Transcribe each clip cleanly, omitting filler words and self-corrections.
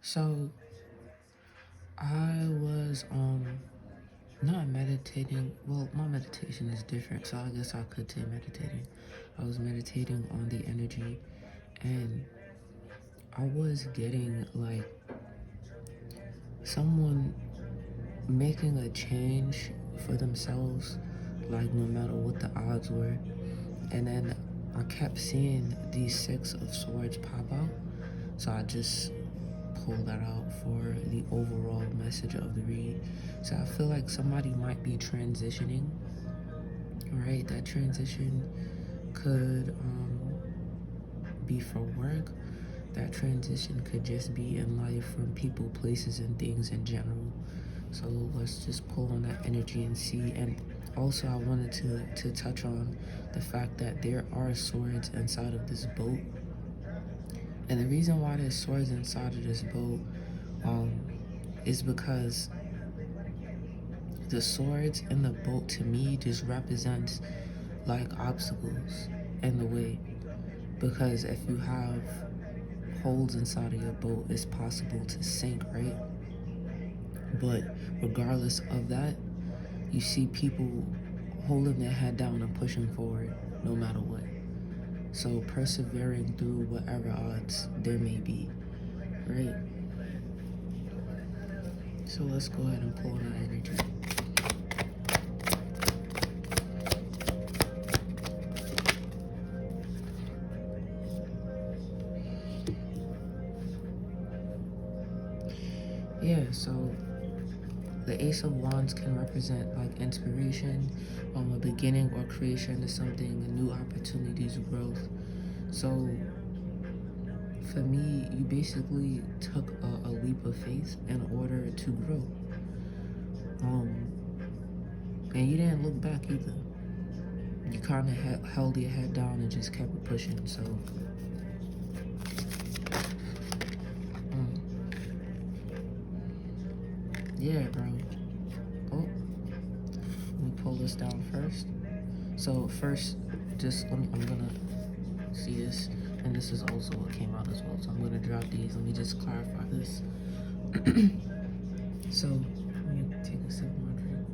So I was not meditating. Well, my meditation is different, so I guess I could say meditating. I was meditating on the energy, and I was getting like someone making a change for themselves, like no matter what the odds were. And then I kept seeing these Six of Swords pop out, so I just pull that out for the overall message of the read. So I feel like somebody might be transitioning, right? That transition could be for work. That transition could just be in life from people, places, and things in general. So let's just pull on that energy and see. And also, I wanted to touch on the fact that there are swords inside of this boat. And the reason why there's swords inside of this boat um, is because the swords in the boat to me just represents like obstacles in the way. Because if you have holes inside of your boat, it's possible to sink, right? But regardless of that, you see people holding their head down and pushing forward no matter what. So persevering through whatever odds there may be, right? So let's go ahead and pull on that energy. Yeah, so the Ace of Wands can represent like inspiration, a beginning or creation of something, new opportunities, growth. So for me, you basically took a leap of faith in order to grow. Um, and you didn't look back either. You kind of held your head down and just kept it pushing. So, yeah, bro. Oh, let me pull this down first. So first, just I'm gonna see this, and this is also what came out as well. So I'm gonna drop these. Let me just clarify this. So let me take a sip of my drink.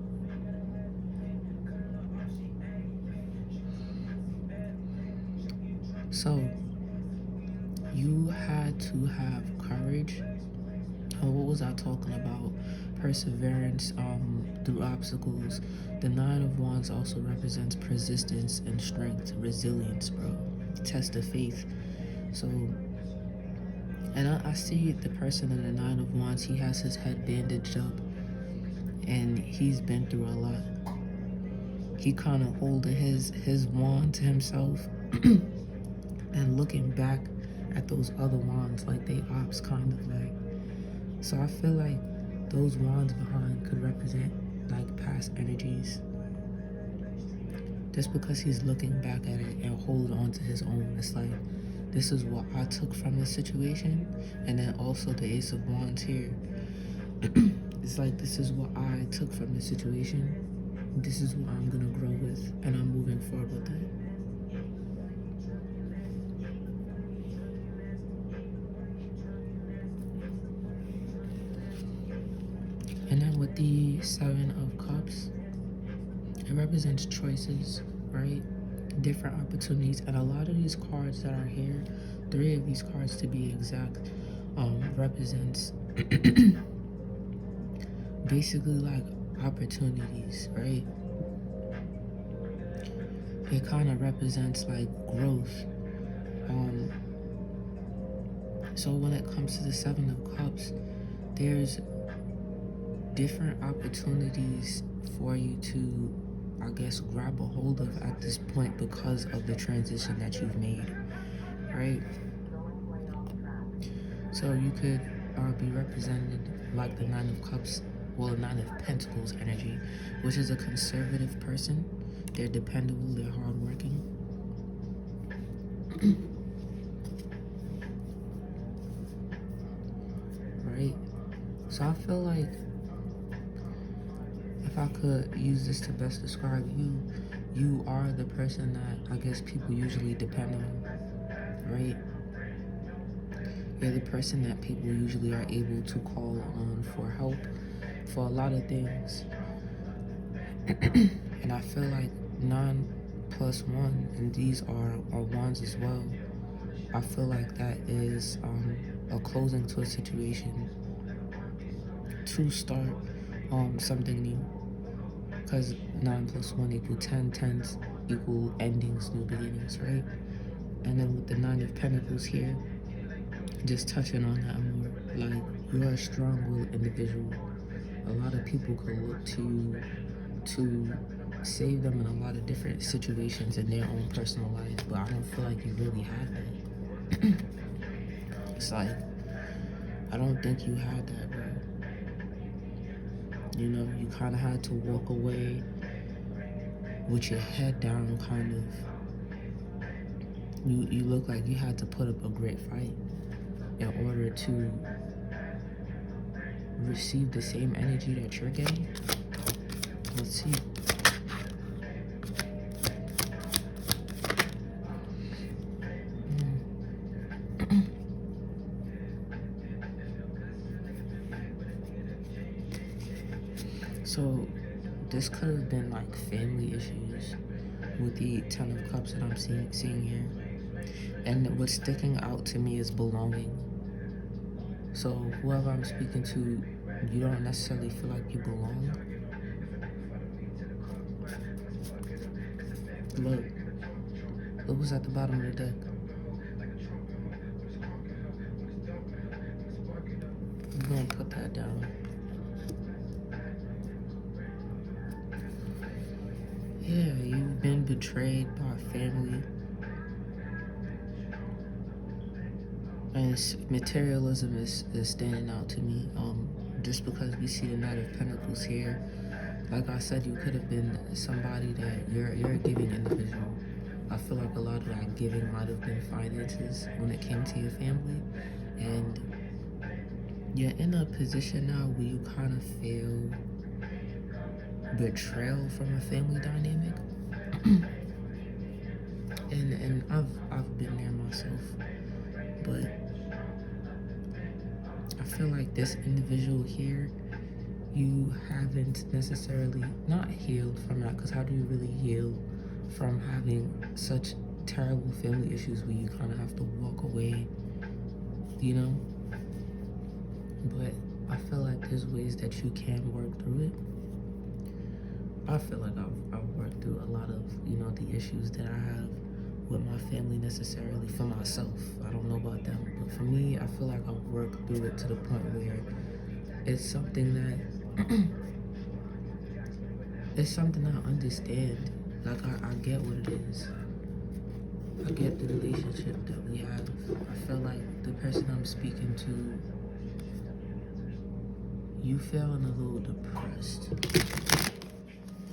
So you had to have courage. What was I talking about? Perseverance through obstacles. The Nine of Wands also represents persistence and strength, resilience, bro. Test of faith. So, and I see the person in the Nine of Wands, he has his head bandaged up and he's been through a lot. He kind of holding his wand to himself and looking back at those other wands like they ops kind of like. So I feel like those wands behind could represent like past energies. Just because he's looking back at it and holding on to his own, it's like this is what I took from this situation. And then also the Ace of Wands here. It's like this is what I took from this situation. This is what I'm gonna grow with, and I'm moving forward with that. And then with the Seven of Cups, it represents choices, right? Different opportunities. And a lot of these cards that are here, 3 of these cards to be exact, represents basically like opportunities, right? It kind of represents like growth. So when it comes to the Seven of Cups, there's different opportunities for you to, I guess, grab a hold of at this point because of the transition that you've made, right? So you could be represented like the Nine of Cups, well, the Nine of Pentacles energy, which is a conservative person. They're dependable, they're hardworking. Right? So I feel like if I could use this to best describe you, you are the person that I guess people usually depend on, right? You're the person that people usually are able to call on for help for a lot of things. And I feel like 9+1, and these are ones as well. I feel like that is a closing to a situation to start something new. Because 9+1 equal 10, 10s equal endings, new beginnings, right? And then with the 9 of Pentacles here, just touching on that more, like, you're a strong-willed individual. A lot of people could look to you to save them in a lot of different situations in their own personal life, but I don't feel like you really have that. It's like, I don't think you had that, bro. You know, you kind of had to walk away with your head down, kind of. You look like you had to put up a great fight in order to receive the same energy that you're getting. Let's see. So this could have been like family issues with the 10 of Cups that I'm seeing here. And what's sticking out to me is belonging. So whoever I'm speaking to, you don't necessarily feel like you belong. Look who's at the bottom of the deck. I'm gonna put that down. Yeah, you've been betrayed by family. And materialism is standing out to me. Just because we see the Knight of Pentacles here, like I said, you could have been somebody that you're a giving individual. I feel like a lot of that giving might have been finances when it came to your family, and you're in a position now where you kind of feel betrayal from a family dynamic. and I've been there myself, but I feel like this individual here, you haven't necessarily not healed from that, because how do you really heal from having such terrible family issues where you kind of have to walk away, you know? But I feel like there's ways that you can work through it. I feel like I've worked through a lot of, you know, the issues that I have with my family necessarily for myself. I don't know about them, but for me, I feel like I've worked through it to the point where it's something that it's something I understand. Like, I get what it is. I get the relationship that we have. I feel like the person I'm speaking to, you feeling a little depressed.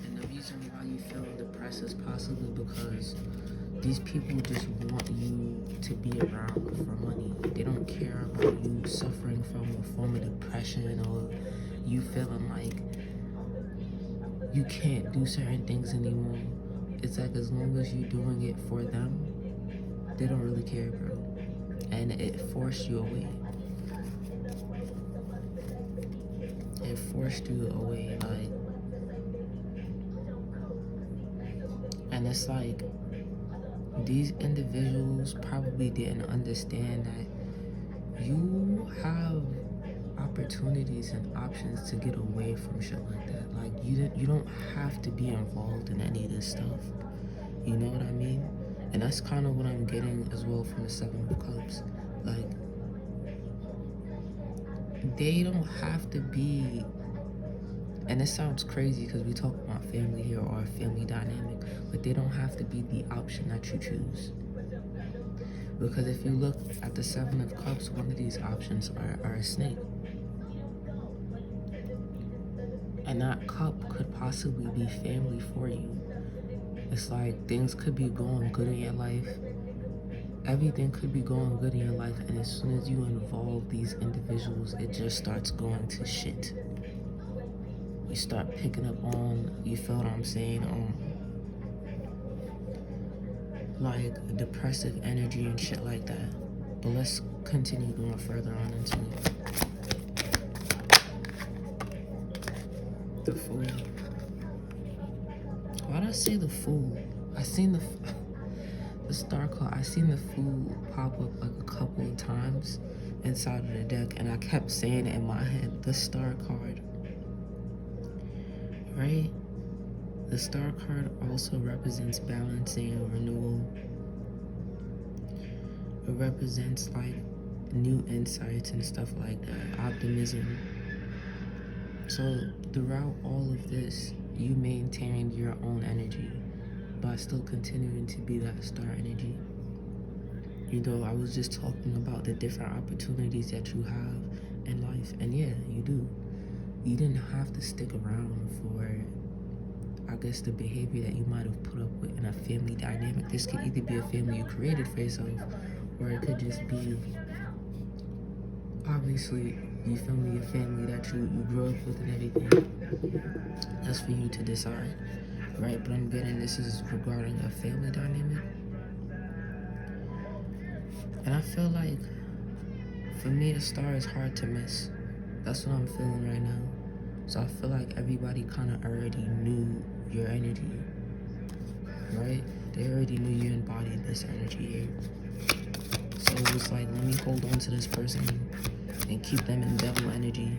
And the reason why you feeling depressed is possibly because these people just want you to be around for money. They don't care about you suffering from a form of depression or you feeling like you can't do certain things anymore. It's like, as long as you're doing it for them, they don't really care, bro. And it forced you away. It forced you away, like. And it's like, these individuals probably didn't understand that you have opportunities and options to get away from shit like that. Like, you don't have to be involved in any of this stuff. You know what I mean? And that's kind of what I'm getting as well from the 7 of Cups. Like, they don't have to be, and it sounds crazy because we talk about family here or a family dynamic, but they don't have to be the option that you choose. Because if you look at the 7 of Cups, one of these options are a snake. And that cup could possibly be family for you. It's like, things could be going good in your life. Everything could be going good in your life, and as soon as you involve these individuals, it just starts going to shit. You start picking up on, you feel what I'm saying, like depressive energy and shit like that. But let's continue going further on into the Fool. Why'd I say the Fool? I seen the star card. I seen the Fool pop up like a couple of times inside of the deck, and I kept saying it in my head, the star card, right? The star card also represents balancing and renewal. It represents like new insights and stuff like that, optimism. So throughout all of this, you maintained your own energy by still continuing to be that star energy. You know, I was just talking about the different opportunities that you have in life, and yeah, you do. You didn't have to stick around for, I guess, the behavior that you might have put up with in a family dynamic. This could either be a family you created for yourself, or it could just be, obviously, you feel me, a family that you grew up with and everything. That's for you to decide, right? But I'm getting this is regarding a family dynamic. And I feel like, for me, the star is hard to miss. That's what I'm feeling right now. So I feel like everybody kind of already knew your energy, right? They already knew you embodied this energy here. So it was like, let me hold on to this person and keep them in devil energy.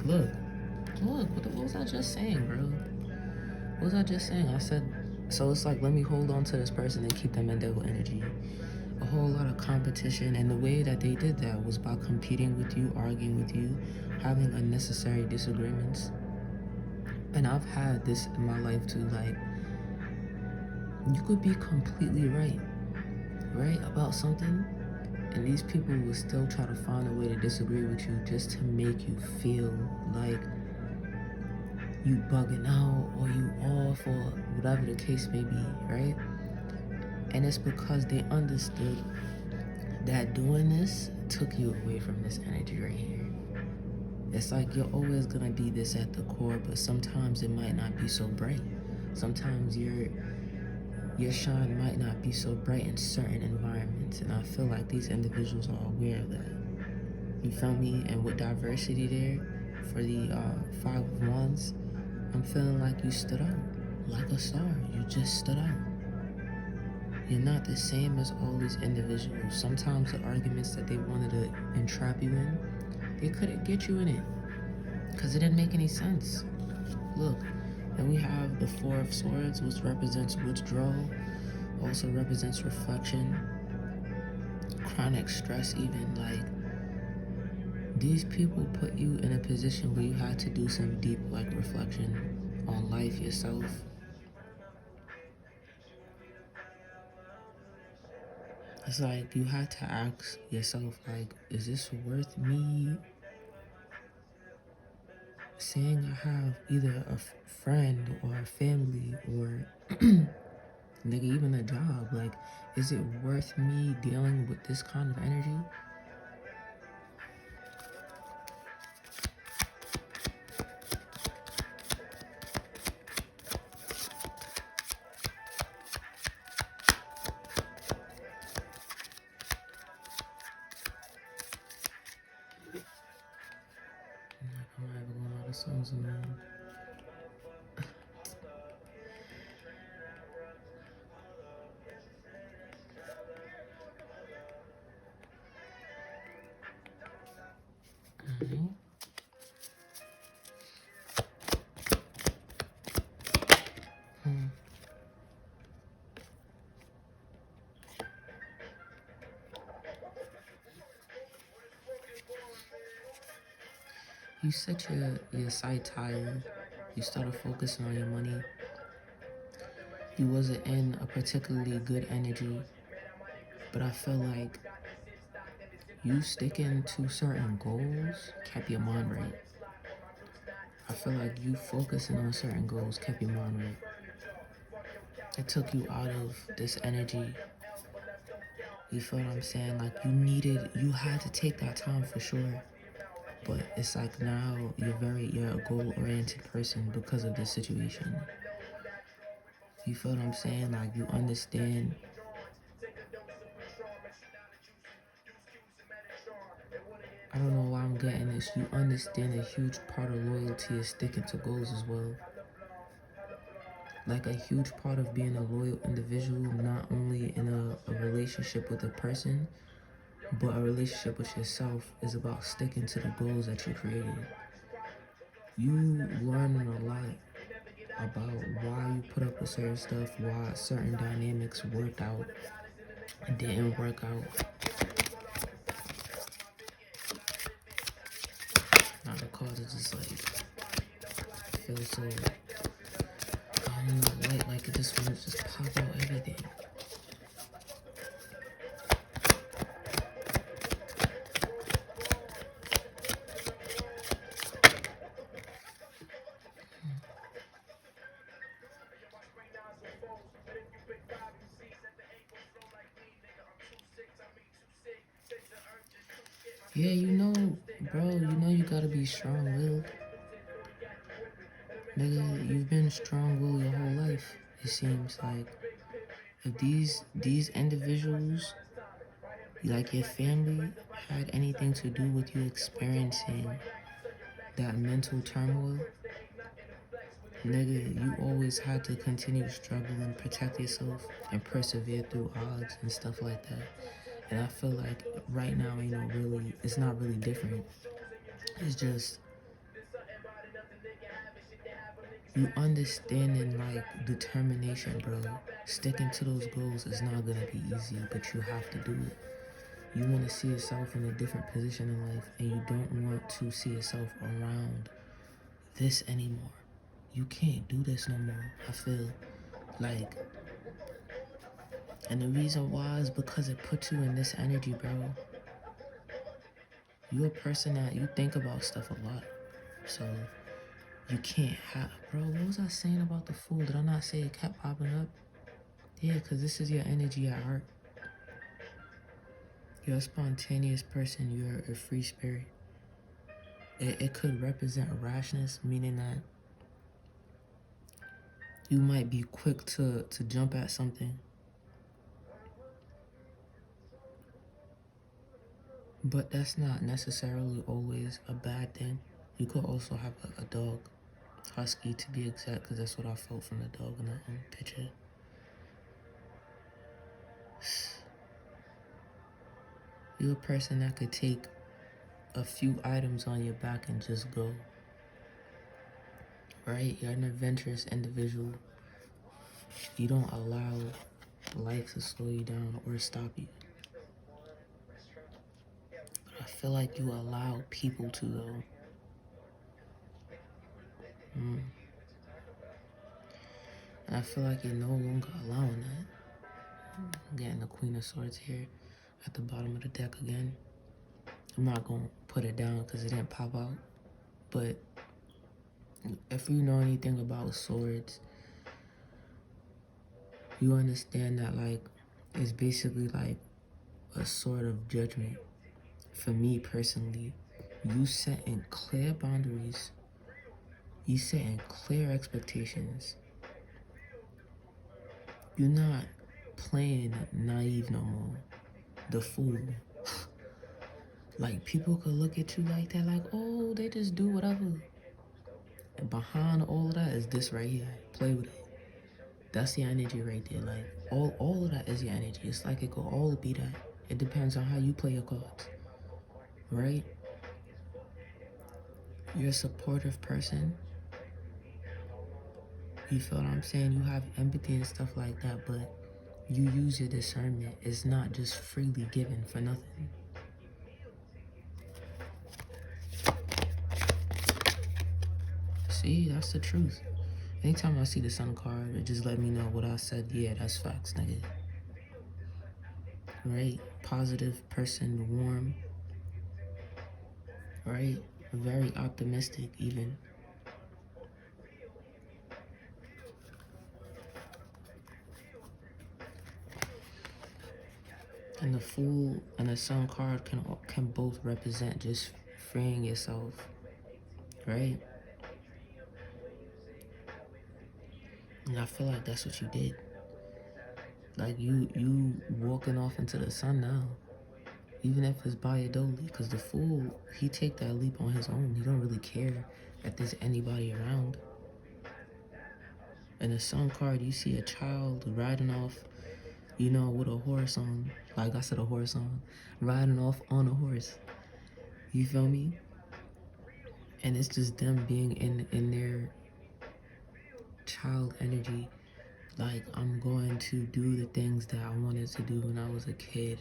Look, what was I just saying, bro? What was I just saying? I said, so it's like, let me hold on to this person and keep them in devil energy. A whole lot of competition, and the way that they did that was by competing with you, arguing with you, having unnecessary disagreements. And I've had this in my life too, like, you could be completely right about something, and these people will still try to find a way to disagree with you just to make you feel like you bugging out or you off or whatever the case may be, right? And it's because they understood that doing this took you away from this energy right here. It's like you're always gonna be this at the core, but sometimes it might not be so bright. Sometimes your shine might not be so bright in certain environments, and I feel like these individuals are aware of that. You feel me? And with diversity there for the Five of Wands, I'm feeling like you stood out like a star. You just stood out. You're not the same as all these individuals. Sometimes the arguments that they wanted to entrap you in, they couldn't get you in it because it didn't make any sense. Look, then we have the Four of Swords, which represents withdrawal, also represents reflection, chronic stress even. Like, these people put you in a position where you had to do some deep like reflection on life yourself. It's like you had to ask yourself, like, is this worth me saying I have either a friend or a family or nigga, even a job? Like, is it worth me dealing with this kind of energy? I'm not even going out of songs in there. You set your sights higher. You started focusing on your money. You wasn't in a particularly good energy, but I feel like you sticking to certain goals kept your mind right. I feel like you focusing on certain goals kept your mind right. It took you out of this energy. You feel what I'm saying? Like, you had to take that time for sure. But it's like now you're a goal-oriented person because of this situation. You feel what I'm saying? Like, you understand I don't know why I'm getting this. You understand a huge part of loyalty is sticking to goals as well. Like a huge part of being a loyal individual, not only in a relationship with a person, but a relationship with yourself, is about sticking to the goals that you created. You learn a lot about why you put up with certain stuff, why certain dynamics worked out, didn't work out. Now the cards are just like, feel so, I don't know, light, like it just wants to just pop out everything. Yeah, you know, bro, you know you gotta be strong-willed. Nigga, you've been strong-willed your whole life, it seems like. If these individuals, like your family, had anything to do with you experiencing that mental turmoil, nigga, you always had to continue to struggle and protect yourself and persevere through odds and stuff like that. And I feel like right now, you know, really, it's not really different. It's just you understanding like determination, bro. Sticking to those goals is not gonna be easy, but you have to do it. You want to see yourself in a different position in life, and you don't want to see yourself around this anymore. You can't do this no more, I feel like. And the reason why is because it puts you in this energy, bro. You're a person that you think about stuff a lot. So you can't have, bro, what was I saying about the fool? Did I not say it kept popping up? Yeah, because this is your energy at heart. You're a spontaneous person. You're a free spirit. It could represent rashness, meaning that you might be quick to jump at something. But that's not necessarily always a bad thing. You could also have a dog, husky to be exact, because that's what I felt from the dog in that picture. You're a person that could take a few items on your back and just go. Right? You're an adventurous individual. You don't allow life to slow you down or stop you. But I feel like you allow people to, though. And I feel like you're no longer allowing that. I'm getting the Queen of Swords here at the bottom of the deck again. I'm not going to put it down because it didn't pop out. But if you know anything about swords, you understand that, like, it's basically like a sort of judgment. For me personally, you setting clear boundaries, you setting clear expectations. You're not playing naive no more. The fool. Like, people could look at you like that, like, oh, they just do whatever. And behind all of that is this right here. Play with it. That's your energy right there. Like, all of that is your energy. It's like it could all be that. It depends on how you play your cards. Right? You're a supportive person. You feel what I'm saying? You have empathy and stuff like that, but you use your discernment. It's not just freely given for nothing. See, that's the truth. Anytime I see the Sun card, it just let me know what I said. Yeah, that's facts, nigga. Right? Positive person, warm. Right? Very optimistic, even. And the Fool and the Sun card can both represent just freeing yourself. Right? And I feel like that's what you did. Like, you walking off into the sun now. even if it's Bayadoli, because the fool, he take that leap on his own. He don't really care if there's anybody around. In the Sun card, you see a child riding off, you know, with a horse on, like I said, a horse on, riding off on a horse. You feel me? And it's just them being in their child energy. Like, I'm going to do the things that I wanted to do when I was a kid.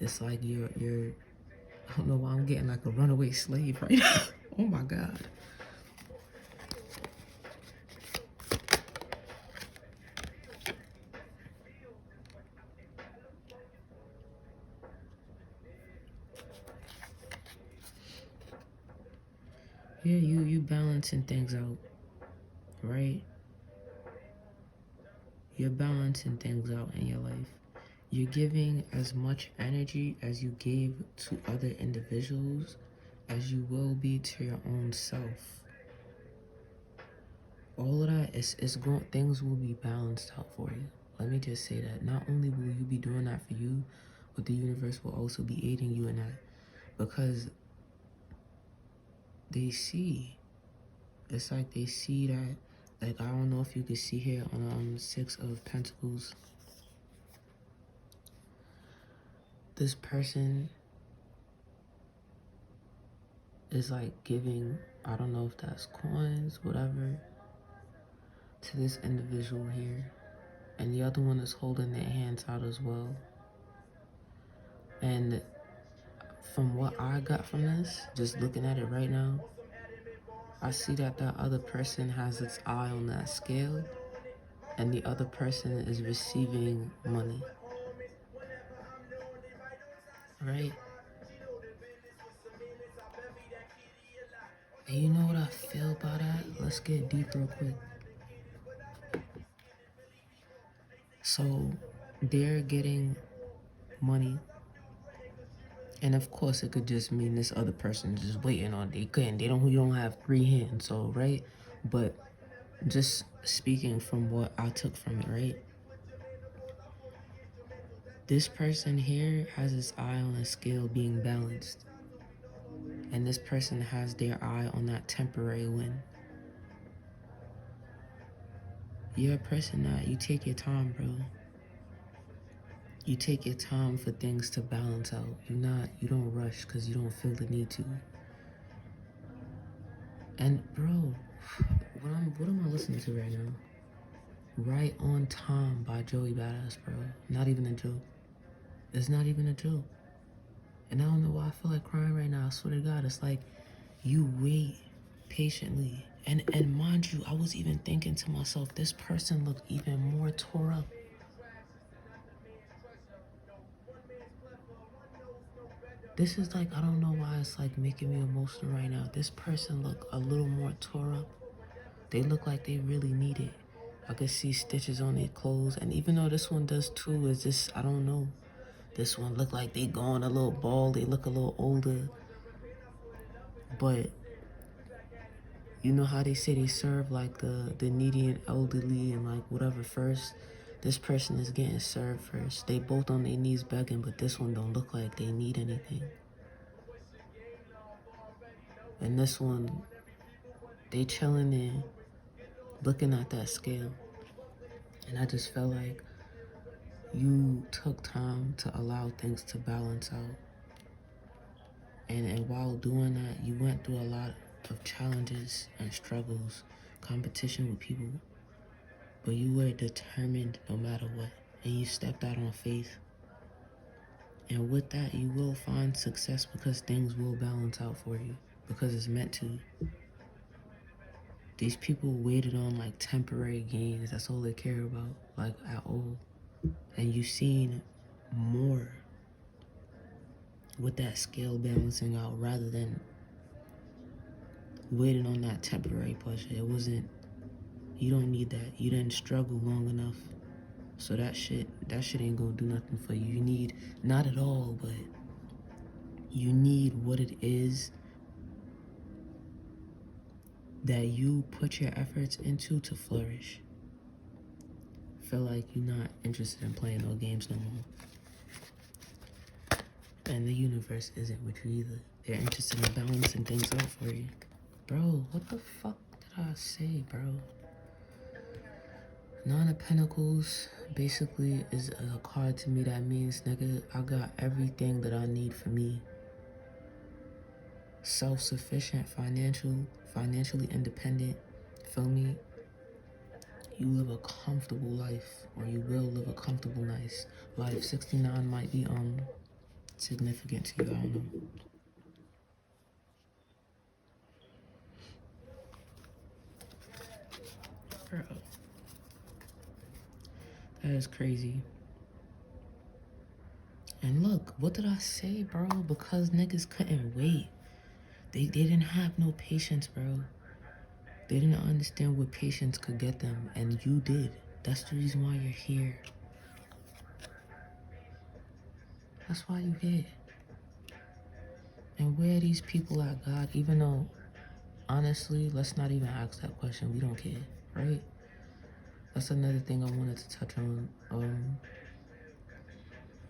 It's like you're I don't know why I'm getting like a runaway slave right now. Oh my God. Yeah, you balancing things out, right? You're balancing things out in your life. You're giving as much energy as you gave to other individuals as you will be to your own self. All of that is going, things will be balanced out for you. Let me just say that. Not only will you be doing that for you, but the universe will also be aiding you in that. Because they see, it's like they see that, like, I don't know if you can see here on 6 of Pentacles. This person is like giving, I don't know if that's coins, whatever, to this individual here. And the other one is holding their hands out as well. And from what I got from this, just looking at it right now, I see that that other person has its eye on that scale, and the other person is receiving money. Right? And you know what I feel about that? Let's get deep real quick. So they're getting money, and of course it could just mean this other person is just waiting on, they don't have 3 hands, so right? But just speaking from what I took from it, right? This person here has his eye on a scale being balanced, and this person has their eye on that temporary win. You're a person that you take your time, bro. You take your time for things to balance out. You don't rush because you don't feel the need to. And bro, what am I listening to right now? Right on Time by Joey Badass, bro. Not even a joke. It's not even a joke. And I don't know why I feel like crying right now. I swear to God, it's like you wait patiently. And mind you, I was even thinking to myself, this person looked even more tore up. This is like, I don't know why it's like making me emotional right now. This person looked a little more tore up. They look like they really need it. I could see stitches on their clothes. And even though this one does too, is this, I don't know. This one look like they going a little bald. They look a little older. But you know how they say they serve like the needy and elderly and like whatever first? This person is getting served first. They both on their knees begging, but this one don't look like they need anything. And this one, they chilling there, looking at that scale. And I just felt like you took time to allow things to balance out. And while doing that, you went through a lot of challenges and struggles, competition with people. But you were determined no matter what. And you stepped out on faith. And with that, you will find success because things will balance out for you. Because it's meant to. These people waited on like temporary gains. That's all they care about, like at all. And you've seen more with that scale balancing out rather than waiting on that temporary pleasure. It wasn't, you don't need that. You didn't struggle long enough. So that shit ain't gonna do nothing for you. You need, not at all, but you need what it is that you put your efforts into to flourish. Feel like you're not interested in playing no games no more. And the universe isn't with you either. They're interested in balancing things out for you. Bro, what the fuck did I say, bro? Nine of Pentacles basically is a card to me that means, nigga, I got everything that I need for me. Self-sufficient, financially independent, feel me? You live a comfortable life, or you will live a comfortable, nice life. 69 might be significant to you, I don't know. Bro, that is crazy. And look, what did I say, bro? Because niggas couldn't wait. They didn't have no patience, bro. They didn't understand what patience could get them, and you did. That's the reason why you're here. That's why you're here. And where are these people at, God? Even though, honestly, let's not even ask that question. We don't care, right? That's another thing I wanted to touch on.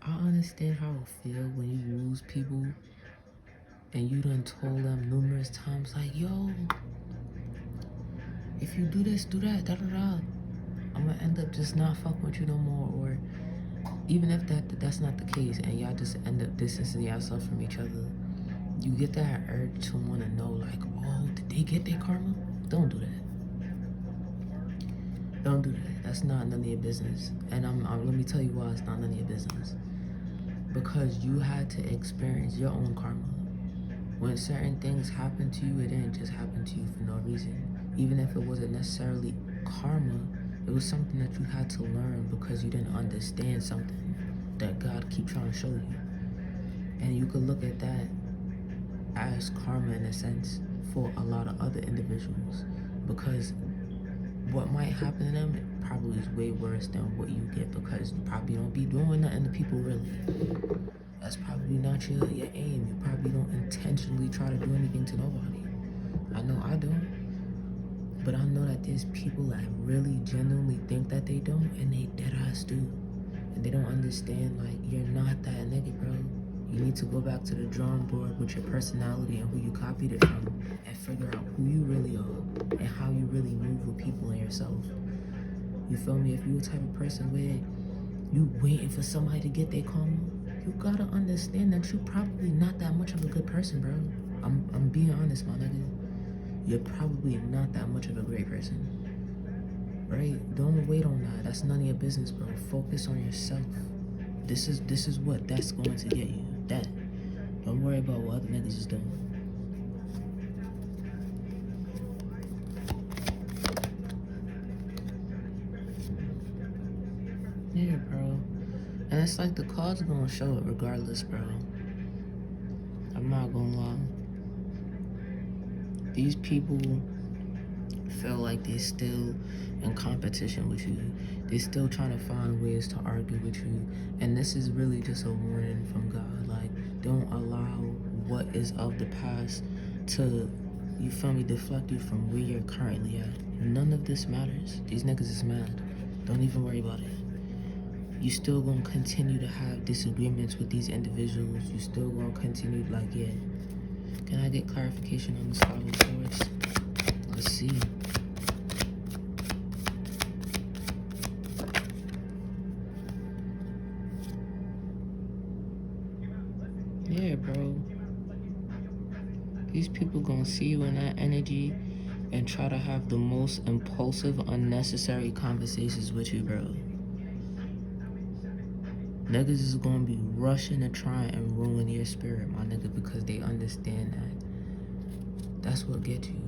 I understand how it feels when you lose people and you done told them numerous times, like, yo, if you do this, do that, da-da-da, I'm gonna end up just not fucking with you no more. Or even if that's not the case and y'all just end up distancing yourself from each other, you get that urge to want to know, like, oh, did they get their karma? Don't do that. Don't do that. That's not none of your business. And let me tell you why it's not none of your business. Because you had to experience your own karma. When certain things happen to you, it didn't just happen to you for no reason. Even if it wasn't necessarily karma, it was something that you had to learn because you didn't understand something that God keep trying to show you. And you could look at that as karma in a sense for a lot of other individuals, because what might happen to them probably is way worse than what you get, because you probably don't be doing nothing to people really. That's probably not your aim. You probably don't intentionally try to do anything to nobody. I know I don't. But I know that there's people that really genuinely think that they don't, and they dead ass do. And they don't understand, like, you're not that nigga, bro. You need to go back to the drawing board with your personality and who you copied it from, and figure out who you really are and how you really move with people and yourself. You feel me? If you're the type of person where you waiting for somebody to get their karma, you gotta understand that you're probably not that much of a good person, bro. I'm being honest, my nigga. You're probably not that much of a great person, right? Don't wait on that. That's none of your business, bro. Focus on yourself. This is what that's going to get you. That. Don't worry about what other niggas is doing. Yeah, bro. And it's like the cards are gonna show it regardless, bro. I'm not gonna lie. These people feel like they're still in competition with you. They're still trying to find ways to argue with you. And this is really just a warning from God. Like, don't allow what is of the past to, you feel me, deflect you from where you're currently at. None of this matters. These niggas is mad. Don't even worry about it. You still gonna continue to have disagreements with these individuals. You still gonna continue, like, yeah. Can I get clarification on the Five of Swords? Let's see. Yeah, bro. These people gonna see you in that energy and try to have the most impulsive, unnecessary conversations with you, bro. Niggas is gonna be rushing to try and ruin your spirit, my nigga, because they understand that that's what gets you.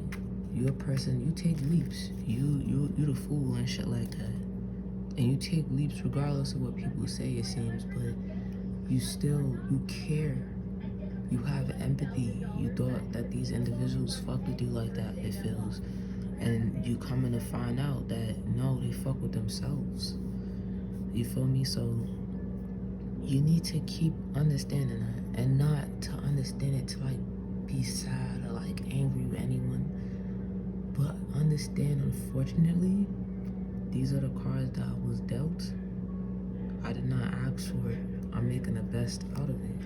You're a person, you take leaps. You the fool and shit like that. And you take leaps regardless of what people say, it seems, but you care. You have empathy. You thought that these individuals fuck with you like that, it feels. And you coming to find out that no, they fuck with themselves. You feel me? So you need to keep understanding that, and not to understand it to like be sad or like angry with anyone, but understand, unfortunately, these are the cards that I was dealt. I did not ask for it. I'm making the best out of it.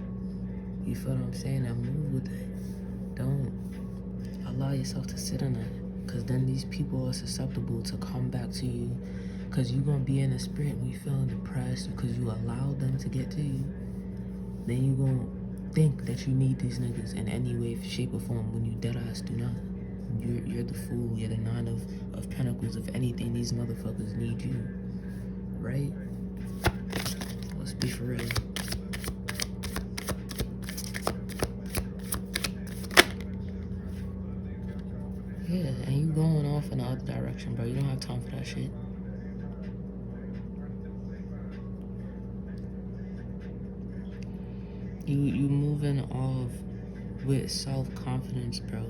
You feel what I'm saying? And move with it. Don't allow yourself to sit in it, because then these people are susceptible to come back to you, because you're going to be in a spirit when you feeling depressed because you allowed them to get to you. Then you going to think that you need these niggas in any way, shape, or form when you deadass do not. You're the fool. You're the nine of pentacles. If anything, these motherfuckers need you, right? Let's be for real. Yeah, and you going off in the other direction, bro. You don't have time for that shit. You moving off with self-confidence, bro.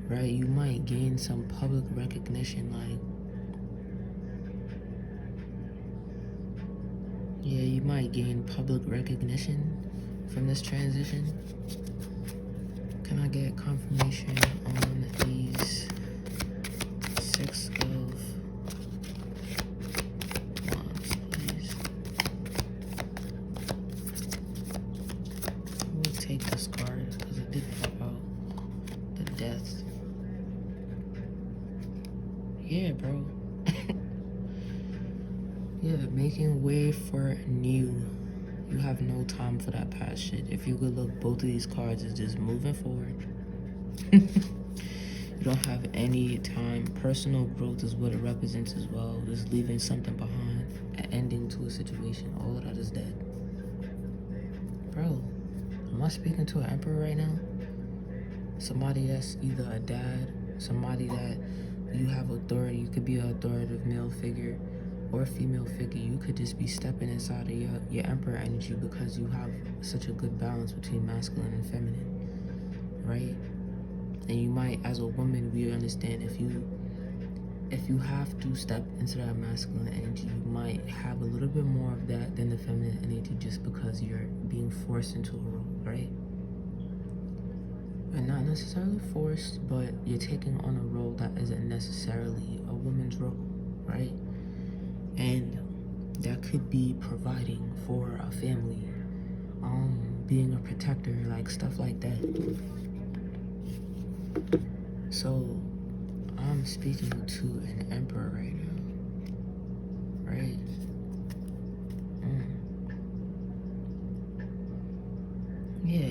Right? You might gain some public recognition, like, yeah, you might gain public recognition from this transition. Can I get confirmation on these 6 of Wands, please? We'll take this card because it did pop out. The Death. Yeah, bro. Yeah, making way for new. You have no time for that past shit. If you could look, both of these cards is just moving forward. You don't have any time. Personal growth is what it represents as well. Just leaving something behind, an ending to a situation. All of that is dead. Bro, am I speaking to an emperor right now? Somebody that's either a dad, somebody that you have authority. You could be an authoritative male figure or female figure. You could just be stepping inside of your emperor energy because you have such a good balance between masculine and feminine, right? And you might, as a woman, we understand if you have to step into that masculine energy, you might have a little bit more of that than the feminine energy just because you're being forced into a role, right? And not necessarily forced, but you're taking on a role that isn't necessarily a woman's role, right? And that could be providing for a family, being a protector, like stuff like that. So I'm speaking to an emperor right now, right? Yeah,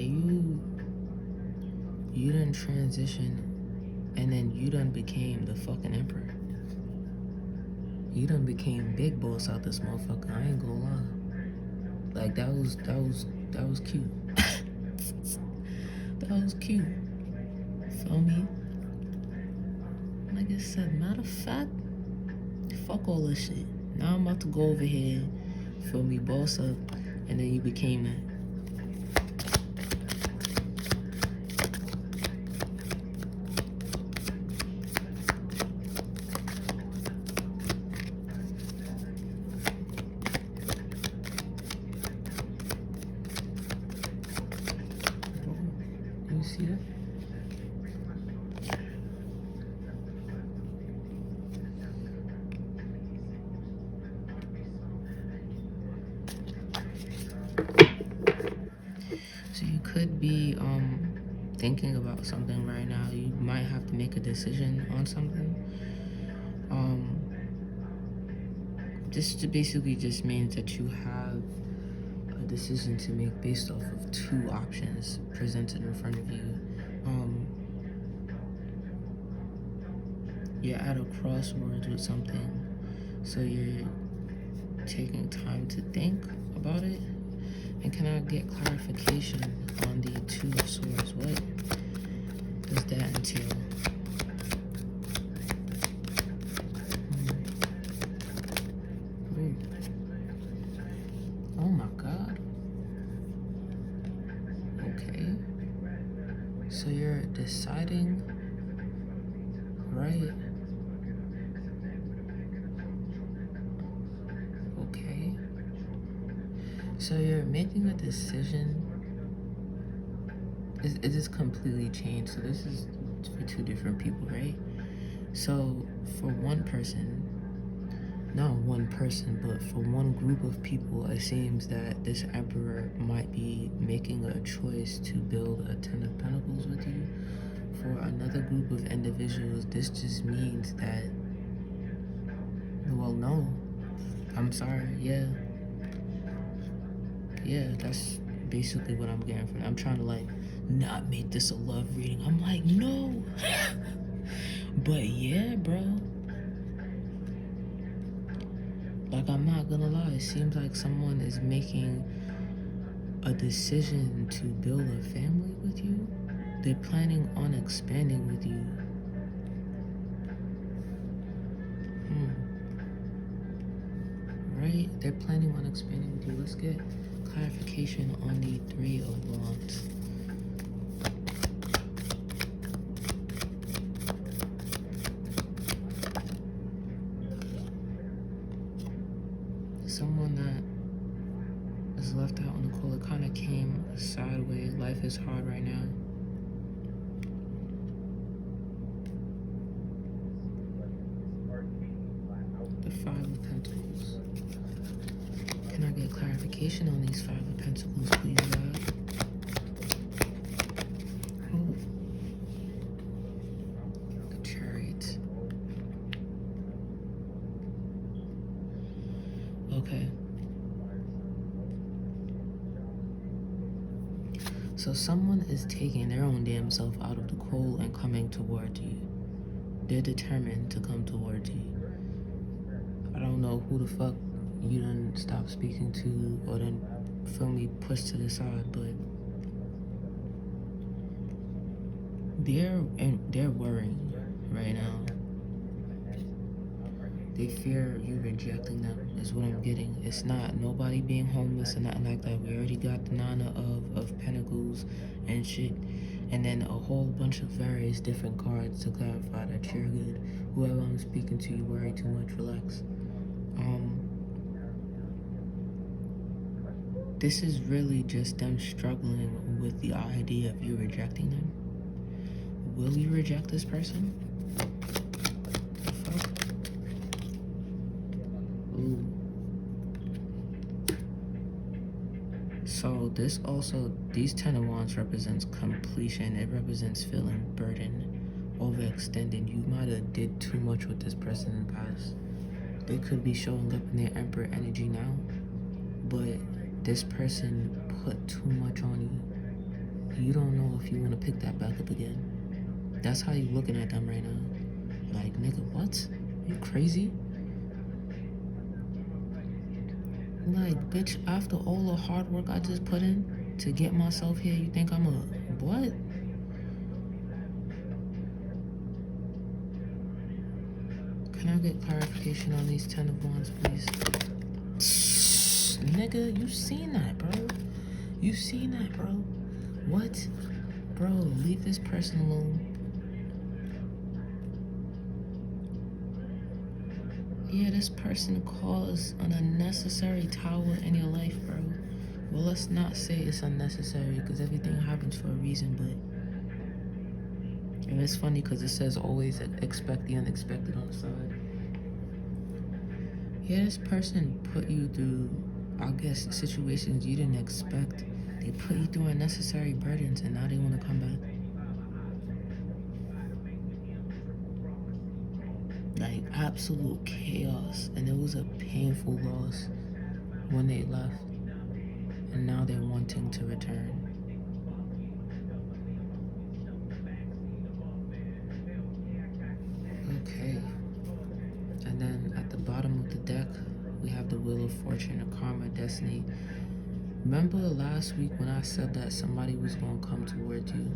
you done transition, and then you done became the fucking emperor. You done became big boss out this motherfucker. I ain't gonna lie. Like that was cute. That was cute. Feel me? Like I said, matter of fact, fuck all this shit. Now I'm about to go over here, feel me, boss up, and then you became that. You see that? So you could be thinking about something right now. You might have to make a decision on something. This basically just means that you have a decision to make based off of 2 options presented in front of you. You're at a crossroads with something, so you're taking time to think about it. And can I get clarification on the 2 of Swords? What does that entail? Oh my God. Okay. So you're deciding, right? Okay. So you're making a decision. It just completely changed. So this is for 2 different people, right? So for one person, not one person, but for one group of people, it seems that this emperor might be making a choice to build a Ten of Pentacles with you. For another group of individuals, this just means that, well, no, I'm sorry, yeah, that's basically what I'm getting from it. I'm trying to like not make this a love reading. I'm like, no. But yeah, bro. Like, I'm not gonna lie, it seems like someone is making a decision to build a family with you. They're planning on expanding with you. Right? They're planning on expanding with you. Let's get clarification on the Three of Wands. Someone that is left out in the cold, it kind of came sideways. Life is hard right now. The Five of Pentacles. Can I get clarification on these Five of Pentacles, please, God? Oh. The Chariot. Okay. So someone is taking their own damn self out of the cold and coming towards you. They're determined to come towards you. I don't know who the fuck you done stop speaking to or then feel me pushed to the side, but they're worrying right now. They fear you rejecting them is what I'm getting. It's not nobody being homeless and nothing like that. We already got the Nine of Pentacles and shit. And then a whole bunch of various different cards to clarify that you're good. Whoever I'm speaking to, you worry too much, relax. This is really just them struggling with the idea of you rejecting them. Will you reject this person? The fuck? Ooh. So this also, these Ten of Wands represents completion. It represents feeling burdened, overextended. You might have did too much with this person in the past. They could be showing up in their Emperor energy now, but this person put too much on you. You don't know if you want to pick that back up again. That's how you looking at them right now. Like, nigga, what? You crazy? Like, bitch, after all the hard work I just put in to get myself here, you think I'm a what? Can I get clarification on these Ten of Wands, please? Nigga, you seen that, bro. You seen that, bro. What? Bro, leave this person alone. Yeah, this person caused an unnecessary tower in your life, bro. Well, let's not say it's unnecessary because everything happens for a reason, but... And it's funny because it says always expect the unexpected on the side. Yeah, this person put you through, I guess, situations you didn't expect. They put you through unnecessary burdens and now they want to come back. Like absolute chaos, and it was a painful loss when they left, and now they're wanting to return. Okay, and then at the bottom of the deck we have the Wheel of Fortune, a Karma, Destiny. Remember last week when I said that somebody was going to come towards you,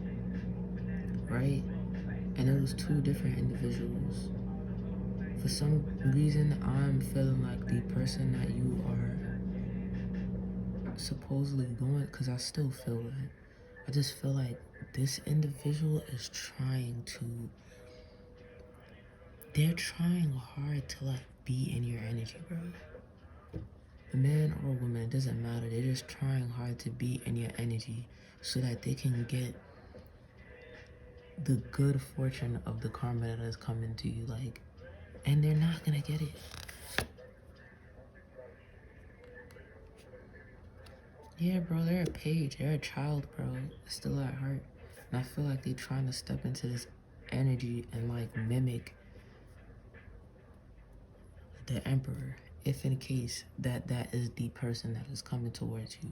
right? And it was two different individuals. For some reason, I'm feeling like the person that you are supposedly going, because I still feel that. I just feel like this individual is trying to, they're trying hard to like be in your energy, bro. A man or a woman, it doesn't matter. They're just trying hard to be in your energy so that they can get the good fortune of the karma that is coming to you, like, and they're not gonna get it. Yeah, bro, they're a page. They're a child, bro. Still at heart. And I feel like they're trying to step into this energy and like mimic the emperor. If in case that is the person that is coming towards you.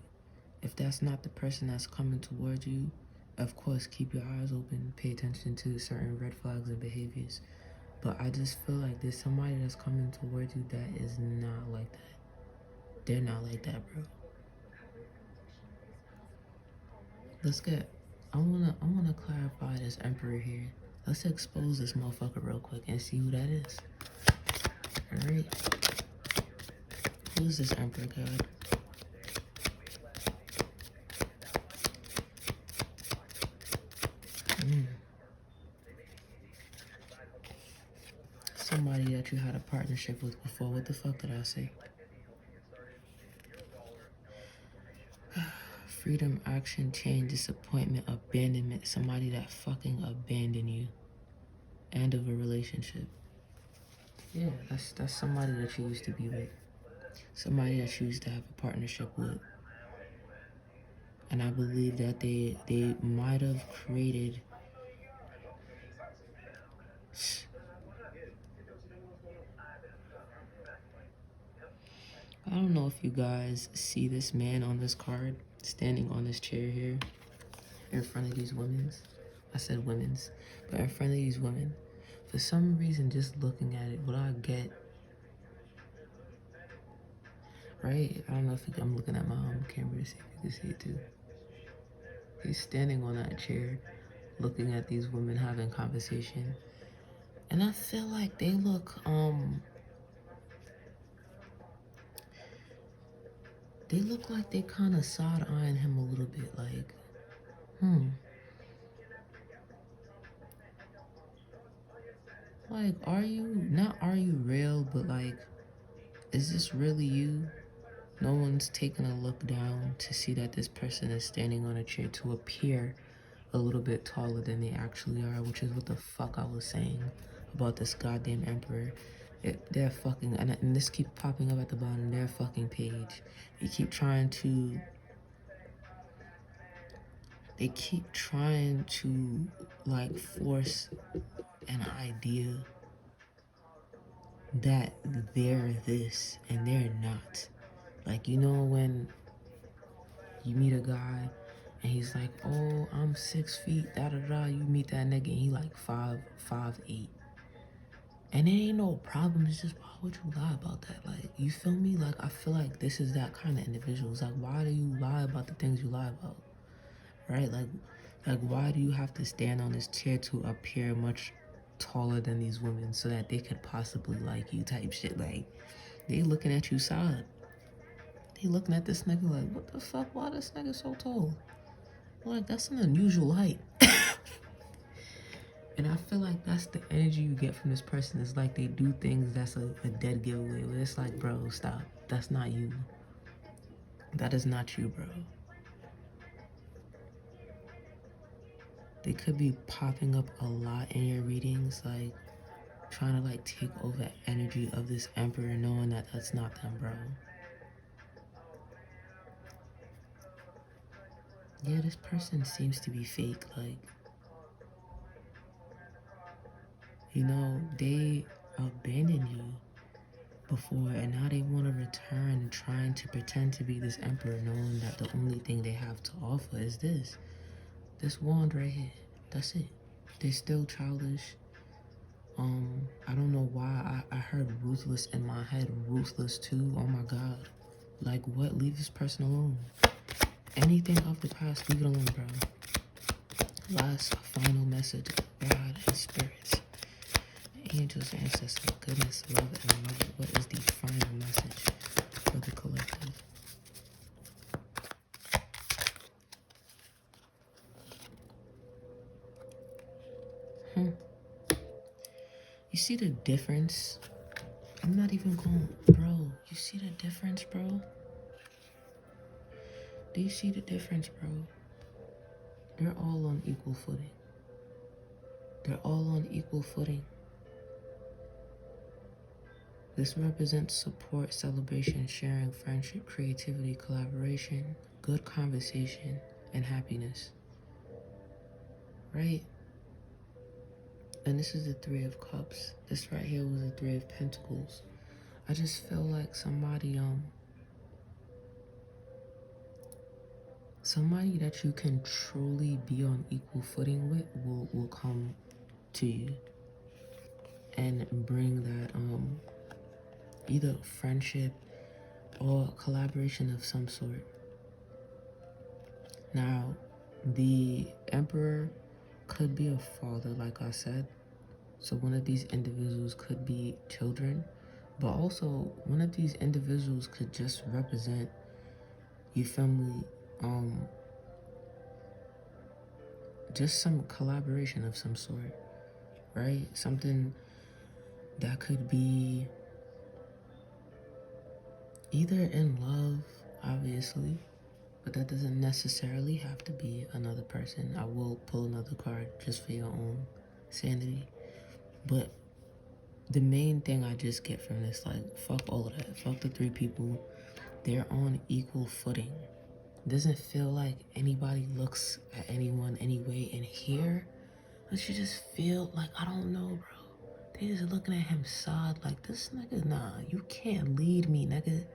If that's not the person that's coming towards you, of course, keep your eyes open. Pay attention to certain red flags and behaviors. But I just feel like there's somebody that's coming towards you that is not like that. They're not like that, bro. Let's get. I wanna clarify this emperor here. Let's expose this motherfucker real quick and see who that is. All right. Who's this emperor god? Somebody that you had a partnership with before. What the fuck did I say? Freedom, action, change, disappointment, abandonment. Somebody that fucking abandoned you. End of a relationship. Yeah, that's somebody that you used to be with. Somebody that you used to have a partnership with. And I believe that they might have created. I don't know if you guys see this man on this card standing on this chair here in front of these women's. I said women's, but in front of these women. For some reason, just looking at it, what I get, right? I don't know if I'm looking at my own camera to see if you can see it too. He's standing on that chair, looking at these women having conversation. And I feel like they look like they kind of side-eyeing him a little bit, like, like, are you real, but like, is this really you? No one's taking a look down to see that this person is standing on a chair to appear a little bit taller than they actually are, which is what the fuck I was saying about this goddamn emperor. They're fucking, and this keeps popping up at the bottom, their fucking page. They keep trying to like force an idea that they're this and they're not. Like, you know, when you meet a guy and he's like, oh, I'm 6 feet, da da da. You meet that nigga and he like 5'8". And it ain't no problem. It's just, why would you lie about that? Like, you feel me? Like, I feel like this is that kind of individual. It's like, why do you lie about the things you lie about? Right? Like, why do you have to stand on this chair to appear much taller than these women so that they could possibly like you type shit? Like, they looking at you side. They looking at this nigga like, what the fuck? Why this nigga so tall? Like, that's an unusual height. And I feel like that's the energy you get from this person. It's like they do things that's a dead giveaway. Where it's like, bro, stop. That's not you. That is not you, bro. They could be popping up a lot in your readings, like trying to like take over energy of this emperor, knowing that that's not them, bro. Yeah, this person seems to be fake. Like, you know, they abandoned you before and now they want to return trying to pretend to be this emperor, knowing that the only thing they have to offer is this wand right here. That's it. They're still childish. I don't know why I heard ruthless in my head. Ruthless too. Oh my god. Like, what? Leave this person alone. Anything of the past, leave it alone, bro. Last final message, God and spirits, angels, ancestors, goodness, love, and love. What is the final message for the collective? You see the difference? I'm not even going, bro. You see the difference, bro? Do you see the difference, bro? They're all on equal footing. They're all on equal footing. This represents support, celebration, sharing, friendship, creativity, collaboration, good conversation and happiness, right? And this is the Three of Cups. This right here was the Three of Pentacles. I just feel like somebody that you can truly be on equal footing with will come to you and bring that either friendship or collaboration of some sort. Now, the Emperor could be a father, like I said. So one of these individuals could be children, but also one of these individuals could just represent your family, just some collaboration of some sort, right? Something that could be either in love, obviously, but that doesn't necessarily have to be another person. I will pull another card just for your own sanity. But the main thing I just get from this, like, fuck all of that. Fuck the three people. They're on equal footing. Doesn't feel like anybody looks at anyone anyway. And here, don't you just feel like, I don't know, bro. They just looking at him sad like, this nigga, nah, you can't lead me, nigga.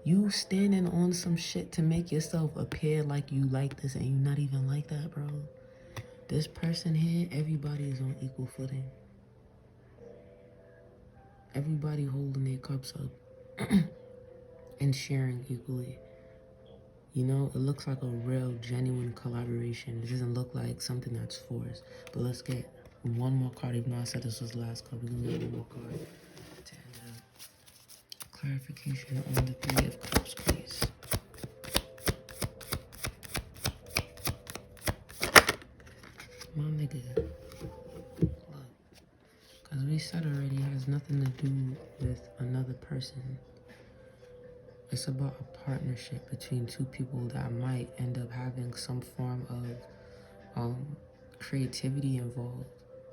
You standing on some shit to make yourself appear like you like this and you not even like that, bro. This person here, everybody is on equal footing. Everybody holding their cups up and sharing equally. You know, it looks like a real, genuine collaboration. It doesn't look like something that's forced. But let's get one more card. Even though I said this was the last card, we're gonna get one more card to end it up. Clarification on the Three of Cups, please. My nigga, look, because we said already, it has nothing to do with another person. It's about a partnership between two people that might end up having some form of creativity involved.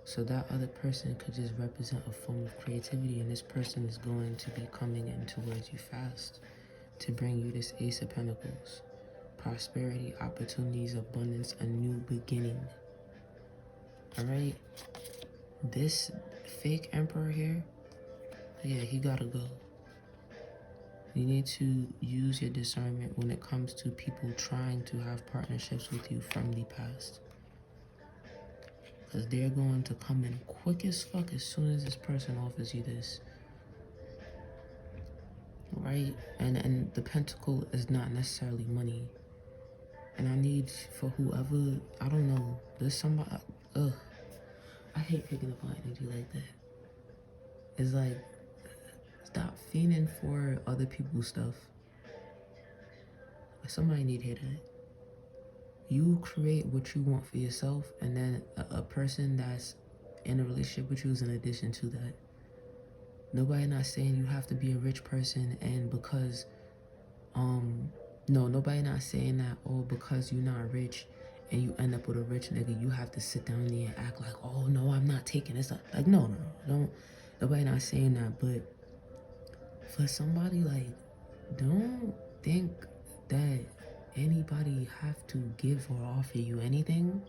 So that other person could just represent a form of creativity, and this person is going to be coming in towards you fast to bring you this Ace of Pentacles. Prosperity, opportunities, abundance, a new beginning. Alright? This fake emperor here, yeah, he gotta go. You need to use your discernment when it comes to people trying to have partnerships with you from the past. Because they're going to come in quick as fuck as soon as this person offers you this. Right? And the pentacle is not necessarily money. And I need for whoever, I don't know, there's somebody, I hate picking up on energy like that. It's like, stop fiending for other people's stuff. Somebody need to hear that. You create what you want for yourself, and then a person that's in a relationship with you is in addition to that. Nobody not saying you have to be a rich person, and because, no, nobody not saying that, oh, because you're not rich and you end up with a rich nigga, you have to sit down there and act like, oh, no, I'm not taking this. Like, no, don't, nobody not saying that, but for somebody, like, don't think that anybody have to give or offer you anything,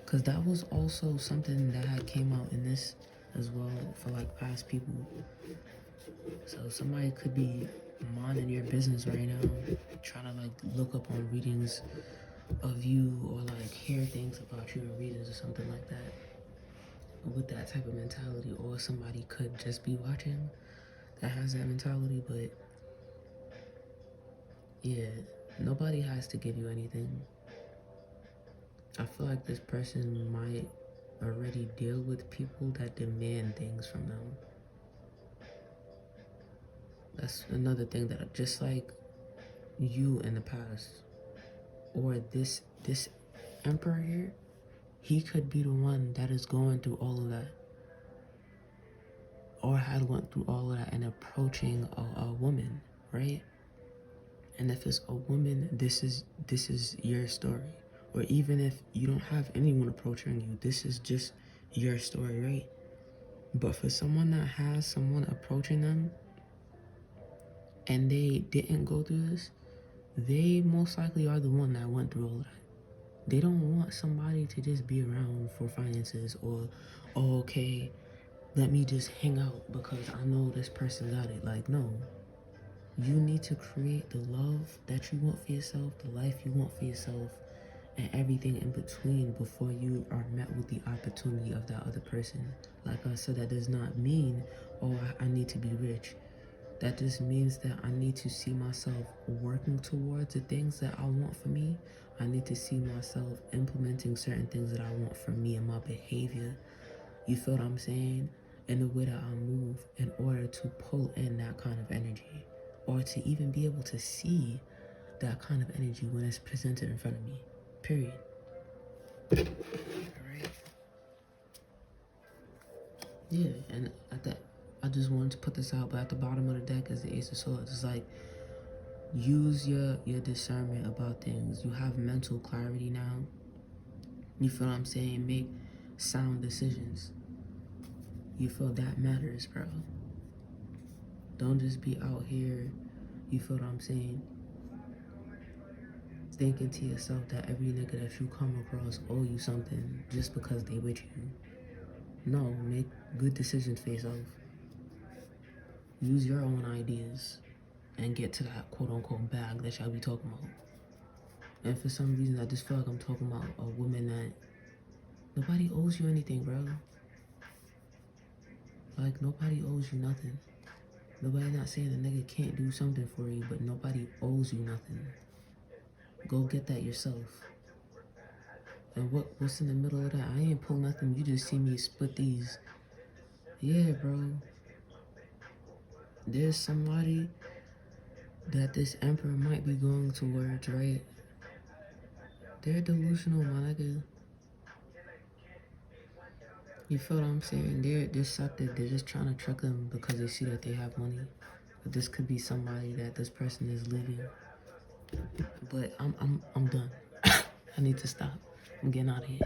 because that was also something that had came out in this as well for like past people. So somebody could be minding your business right now, trying to like look up on readings of you or like hear things about you in readings or something like that with that type of mentality. Or somebody could just be watching that has that mentality. But yeah, nobody has to give you anything. I feel like this person might already deal with people that demand things from them. That's another thing that, just like you in the past, or this emperor here, he could be the one that is going through all of that, or had went through all of that and approaching a woman, right? And if it's a woman, this is your story. Or even if you don't have anyone approaching you, this is just your story, right? But for someone that has someone approaching them and they didn't go through this, they most likely are the one that went through all that. They don't want somebody to just be around for finances or, oh, okay, let me just hang out because I know this person got it. Like, no. You need to create the love that you want for yourself, the life you want for yourself, and everything in between before you are met with the opportunity of that other person. Like I said, that does not mean, oh, I need to be rich. That just means that I need to see myself working towards the things that I want for me. I need to see myself implementing certain things that I want for me and my behavior. You feel what I'm saying? In the way that I move in order to pull in that kind of energy or to even be able to see that kind of energy when it's presented in front of me. Period. Alright. Yeah, and at that, I just wanted to put this out, but at the bottom of the deck is the Ace of Swords. It's like, use your discernment about things. You have mental clarity now. You feel what I'm saying? Make sound decisions. You feel that matters, bro. Don't just be out here, you feel what I'm saying, thinking to yourself that every nigga that you come across owe you something just because they with you. No, make good decisions for yourself. Use your own ideas and get to that quote-unquote bag that y'all be talking about. And for some reason, I just feel like I'm talking about a woman that nobody owes you anything, bro. Like, nobody owes you nothing. Nobody not saying a nigga can't do something for you, but nobody owes you nothing. Go get that yourself. And what's in the middle of that? I ain't pull nothing. You just see me split these. Yeah, bro. There's somebody that this emperor might be going towards, right? They're delusional, my nigga. You feel what I'm saying? They're deceptive. They're just trying to trick them because they see that they have money. But this could be somebody that this person is leaving. But I'm done. I need to stop. I'm getting out of here.